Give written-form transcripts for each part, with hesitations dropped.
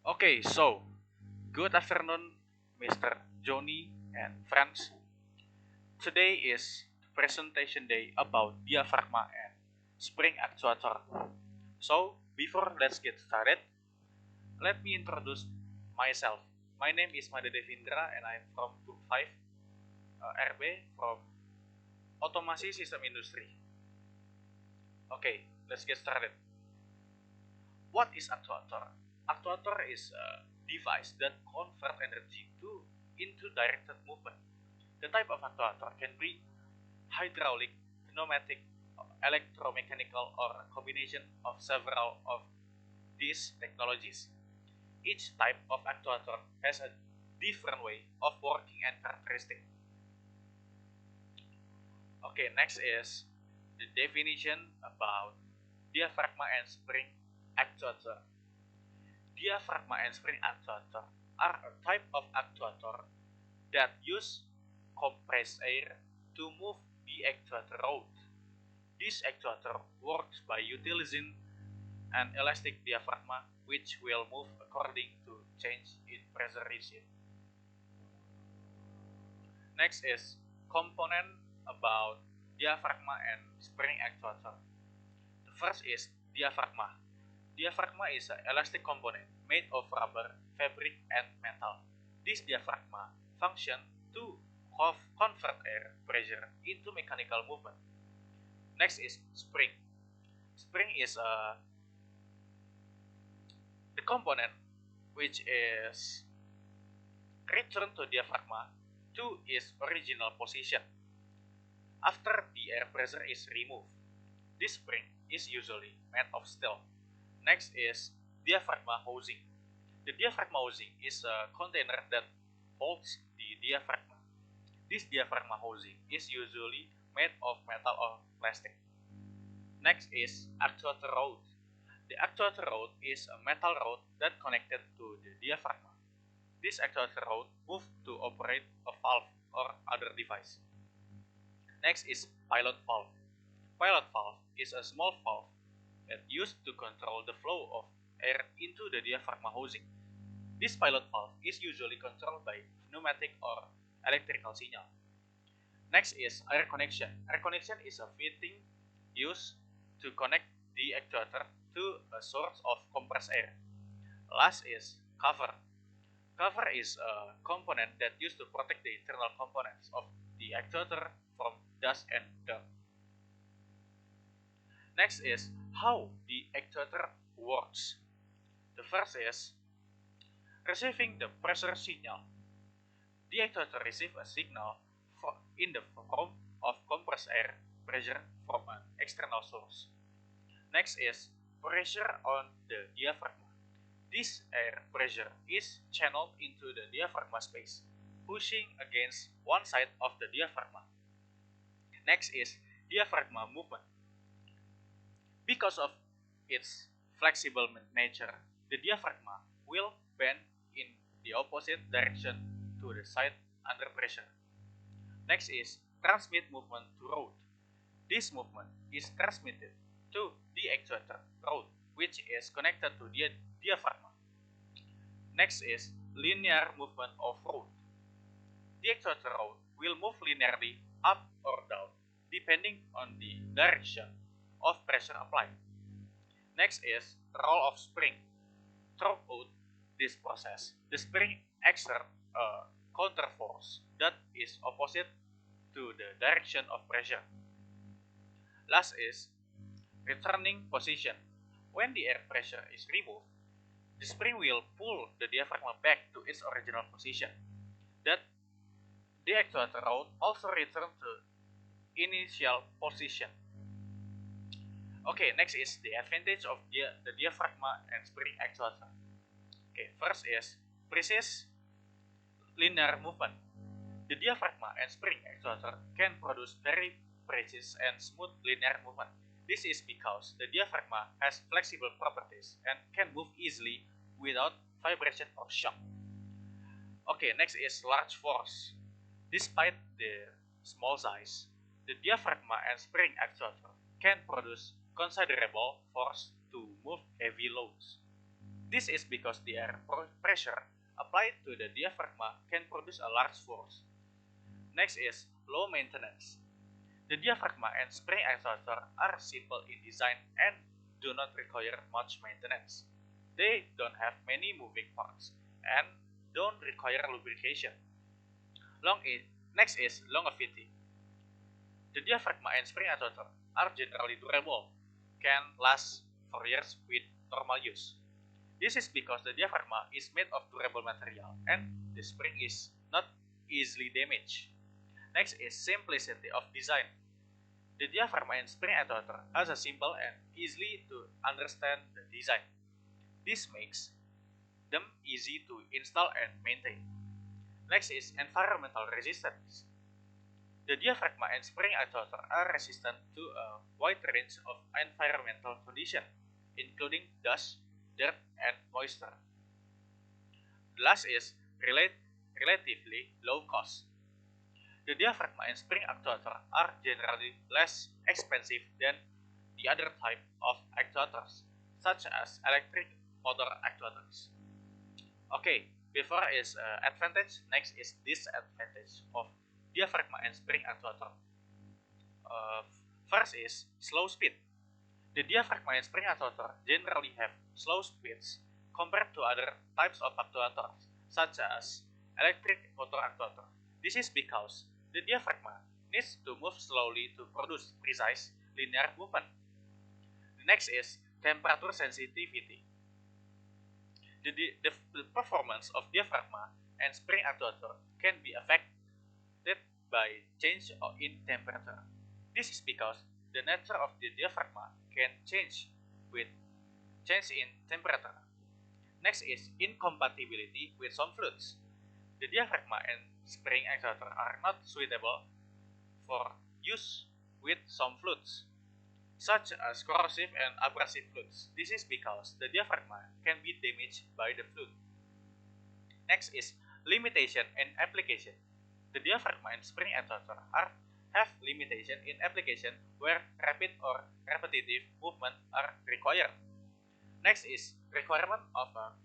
Okay, so good afternoon, Mr. Johnny and friends. Today is presentation day about diaphragma and spring actuator. So, before let's get started, let me introduce myself. My name is Made Devindra and I'm from Group 5 RB from Automasi System Industry. Okay, let's get started. What is actuator? Actuator is a device that converts energy into directed movement. The type of actuator can be hydraulic, pneumatic, electromechanical, or a combination of several of these technologies. Each type of actuator has a different way of working and characteristic. Okay, next is the definition about diaphragma and spring actuator. Diaphragma and spring actuator are a type of actuator that use compressed air to move the actuator rod. This actuator works by utilizing an elastic diaphragm which will move according to change in pressure regime. Next is component about diaphragm and spring actuator. The first is diaphragm. Diaphragm is an elastic component made of rubber, fabric, and metal. This diaphragm function to convert air pressure into mechanical movement. Next is spring. Spring is the component which is returned to diaphragm to its original position after the air pressure is removed. This spring is usually made of steel. Next is diaphragm housing. The diaphragm housing is a container that holds the diaphragm. This diaphragm housing is usually made of metal or plastic. Next is actuator rod. The actuator rod is a metal rod that connected to the diaphragm. This actuator rod moves to operate a valve or other device. Next is pilot valve. Pilot valve is a small valve that used to control the flow of air into the diaphragm housing. This pilot valve is usually controlled by pneumatic or electrical signal. Next is air connection. Air connection is a fitting used to connect the actuator to a source of compressed air. Last is cover. Cover is a component that used to protect the internal components of the actuator from dust and dirt. Next is how the actuator works. The first is receiving the pressure signal. The actuator receives a signal in the form of compressed air pressure from an external source. Next is pressure on the diaphragm. This air pressure is channeled into the diaphragm space, pushing against one side of the diaphragm. Next is diaphragm movement. Because of its flexible nature, the diaphragm will bend in the opposite direction to the side under pressure. Next is transmit movement to rod. This movement is transmitted to the actuator rod, which is connected to the diaphragm. Next is linear movement of rod. The actuator rod will move linearly up or down depending on the direction of pressure applied. Next is roll of spring. Throughout this process, the spring exerts a counterforce that is opposite to the direction of pressure. Last is returning position. When the air pressure is removed, the spring will pull the diaphragm back to its original position. That the actuator rod also returns to initial position. Okay, next is the advantage of the diaphragm and spring actuator. Okay, first is precise linear movement. The diaphragm and spring actuator can produce very precise and smooth linear movement. This is because the diaphragm has flexible properties and can move easily without vibration or shock. Okay, next is large force. Despite their small size, the diaphragm and spring actuator can produce considerable force to move heavy loads. This is because the air pressure applied to the diaphragm can produce a large force. Next is low maintenance. The diaphragm and spring actuator are simple in design and do not require much maintenance. They don't have many moving parts and don't require lubrication. Next is longevity. The diaphragm and spring actuator are generally durable, can last for years with normal use. This is because the diaphragm is made of durable material and the spring is not easily damaged. Next is simplicity of design. The diaphragm and spring actuator has a simple and easily to understand design. This makes them easy to install and maintain. Next is environmental resistance. The diaphragm and spring actuator are resistant to a wide range of environmental conditions, including dust, dirt, and moisture. The last is relatively low cost. The diaphragm and spring actuator are generally less expensive than the other type of actuators, such as electric motor actuators. Okay, before is advantage, next is disadvantage of diaphragm and spring actuator. Uh, First is slow speed. The diaphragm and spring actuator generally have slow speeds compared to other types of actuators, such as electric motor actuator. This is because the diaphragm needs to move slowly to produce precise linear movement. The next is temperature sensitivity. The performance of diaphragm and spring actuator can be affected by change in temperature. This is because the nature of the diaphragm can change with change in temperature. Next is incompatibility with some fluids. The diaphragm and spring actuator are not suitable for use with some fluids, such as corrosive and abrasive fluids. This is because the diaphragm can be damaged by the fluid. Next is limitation and application. The diaphragm and spring actuator have limitation in application where rapid or repetitive movement are required. Next is requirement of a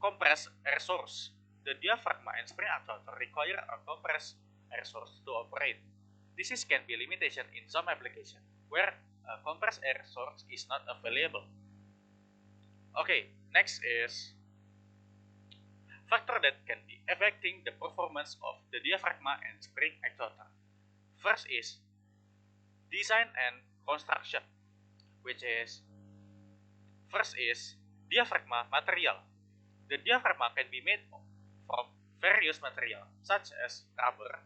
compressed air source. The diaphragm and spring actuator require a compressed air source to operate. This can be a limitation in some application where a compressed air source is not available. Okay, next is factor that can be affecting the performance of the diaphragm and spring actuator. First is design and construction, which is first is diaphragm material. The diaphragm can be made from various materials such as rubber,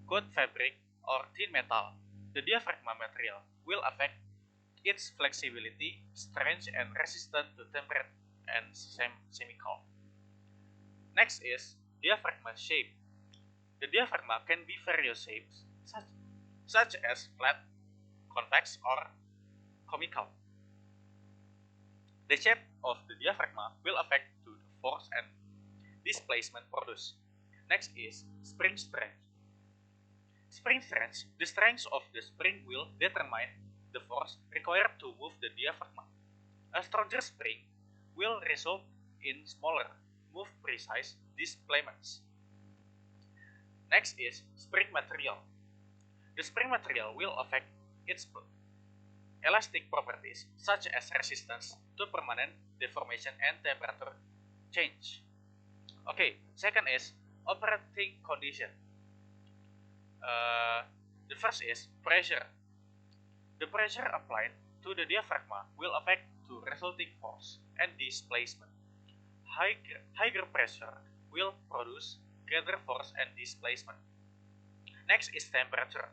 good fabric, or thin metal. The diaphragm material will affect its flexibility, strength, and resistance to temperature and chemical. Next is diaphragm shape. The diaphragm can be various shapes, such as flat, convex, or conical. The shape of the diaphragm will affect to the force and displacement produced. Next is spring strength. Spring strength. The strength of the spring will determine the force required to move the diaphragm. A stronger spring will result in smaller, more precise displacements. Next is spring material. The spring material will affect its elastic properties, such as resistance to permanent deformation and temperature change. Okay, second is operating condition. The first is pressure. The pressure applied to the diaphragm will affect the resulting force and displacement. Higher pressure will produce greater force and displacement. Next is temperature.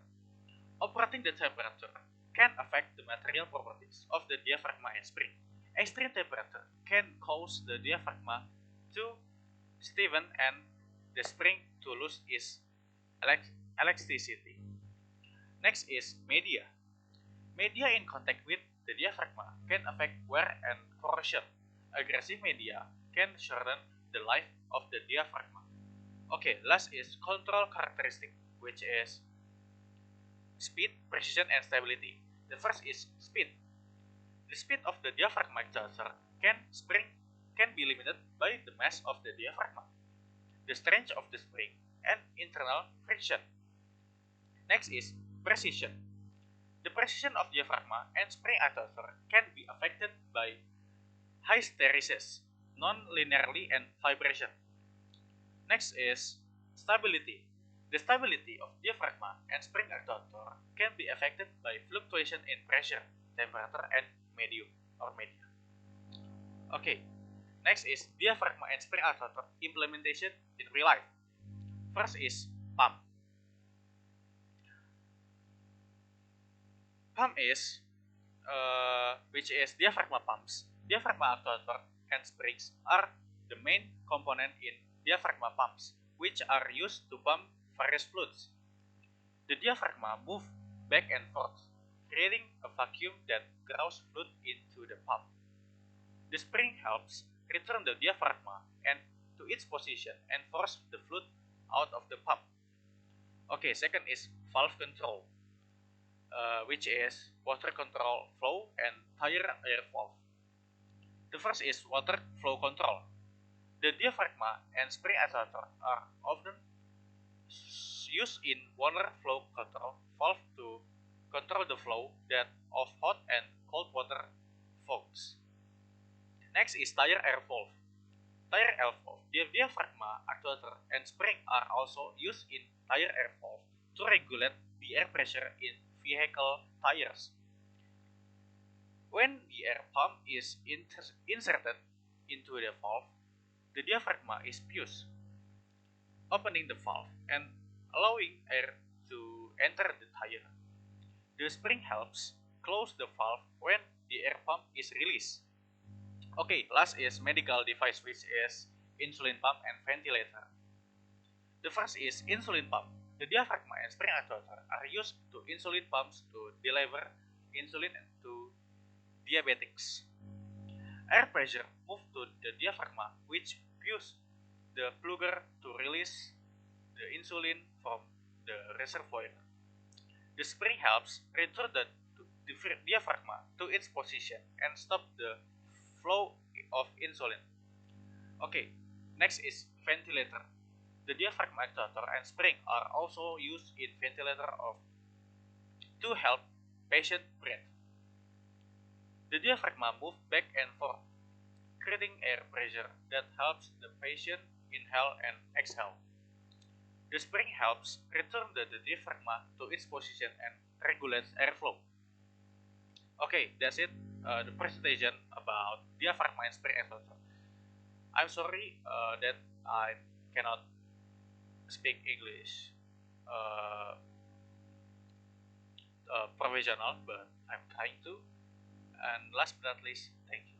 Operating the temperature can affect the material properties of the diaphragm and spring. Extreme temperature can cause the diaphragm to stiffen and the spring to lose its elasticity. Next is media. Media in contact with the diaphragm can affect wear and corrosion. Aggressive media can shorten the life of the diaphragm. Okay, last is control characteristic, which is speed, precision, and stability. The first is speed. The speed of the diaphragm actuator spring can be limited by the mass of the diaphragm, the strength of the spring, and internal friction. Next is precision. The precision of diaphragm and spring actuator can be affected by hysteresis, non-linearity, and vibration. Next is stability. The stability of diaphragm and spring actuator can be affected by fluctuation in pressure, temperature, and medium or media. Okay, next is diaphragm and spring actuator implementation in real life. First is pump. Pump is which is diaphragm pumps. Diaphragm actuator and springs are the main component in diaphragm pumps, which are used to pump various fluids. The diaphragm move back and forth, creating a vacuum that draws fluid into the pump. The spring helps return the diaphragm and to its position and force the fluid out of the pump. Okay, second is valve control, which is water control flow and tire air valve. The first is water flow control. The diaphragm and spring actuator are often used in water flow control valve to control the flow that of hot and cold water flows. Next is tire air valve. Tire air valve. The diaphragm actuator and spring are also used in tire air valve to regulate the air pressure in vehicle tires. When the air pump is inserted into the valve, the diaphragm is fused, opening the valve and allowing air to enter the tire. The spring helps close the valve when the air pump is released. Okay, last is medical device, which is insulin pump and ventilator. The first is insulin pump. The diaphragm and spring actuator are used to insulin pumps to deliver insulin to diabetics. Air pressure moves to the diaphragm, which pushes the plugger to release the insulin from the reservoir. The spring helps return the diaphragm to its position and stop the flow of insulin. Okay, next is ventilator. The diaphragm actuator and spring are also used in ventilator to help patient breathe. The diaphragm moves back and forth, creating air pressure that helps the patient inhale and exhale. The spring helps return the diaphragm to its position and regulates airflow. Okay, that's it. The presentation about diaphragm and spring actuator. I'm sorry that I cannot speak English professional, but I'm trying to. And last but not least, thank you.